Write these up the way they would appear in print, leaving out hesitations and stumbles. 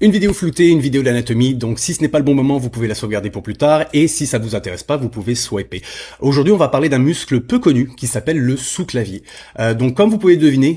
Une vidéo floutée, une vidéo d'anatomie, donc si ce n'est pas le bon moment, vous pouvez la sauvegarder pour plus tard, et si ça vous intéresse pas, vous pouvez swiper. Aujourd'hui, on va parler d'un muscle peu connu qui s'appelle le sous-clavier. Donc comme vous pouvez deviner,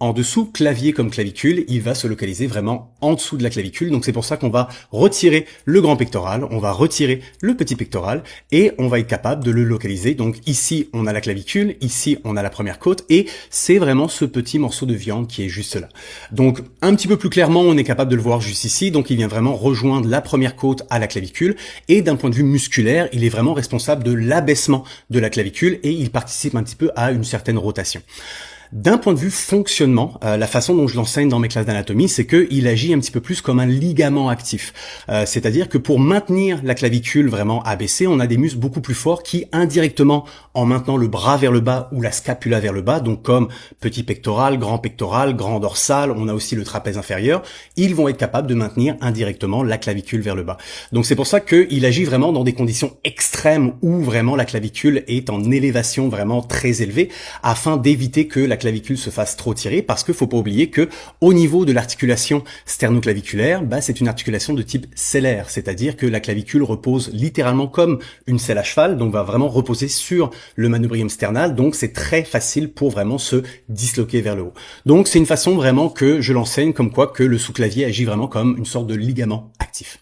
en dessous, clavier comme clavicule, il va se localiser vraiment en dessous de la clavicule, donc c'est pour ça qu'on va retirer le grand pectoral, on va retirer le petit pectoral, et on va être capable de le localiser. Donc ici, on a la clavicule, ici, on a la première côte, et c'est vraiment ce petit morceau de viande qui est juste là. Donc un petit peu plus clairement, on est capable de le voir juste ici, donc il vient vraiment rejoindre la première côte à la clavicule, et d'un point de vue musculaire, il est vraiment responsable de l'abaissement de la clavicule, et il participe un petit peu à une certaine rotation. D'un point de vue fonctionnement, la façon dont je l'enseigne dans mes classes d'anatomie, c'est qu'il agit un petit peu plus comme un ligament actif. C'est-à-dire que pour maintenir la clavicule vraiment abaissée, on a des muscles beaucoup plus forts qui, indirectement, en maintenant le bras vers le bas ou la scapula vers le bas, donc comme petit pectoral, grand dorsal, on a aussi le trapèze inférieur, ils vont être capables de maintenir indirectement la clavicule vers le bas. Donc c'est pour ça qu'il agit vraiment dans des conditions extrêmes où vraiment la clavicule est en élévation vraiment très élevée, afin d'éviter que la clavicule se fasse trop tirer, parce qu'il faut pas oublier que au niveau de l'articulation sternoclaviculaire, c'est une articulation de type sellaire, c'est-à-dire que la clavicule repose littéralement comme une selle à cheval, donc va vraiment reposer sur le manubrium sternal, donc c'est très facile pour vraiment se disloquer vers le haut. Donc c'est une façon vraiment que je l'enseigne comme quoi que le sous-clavier agit vraiment comme une sorte de ligament actif.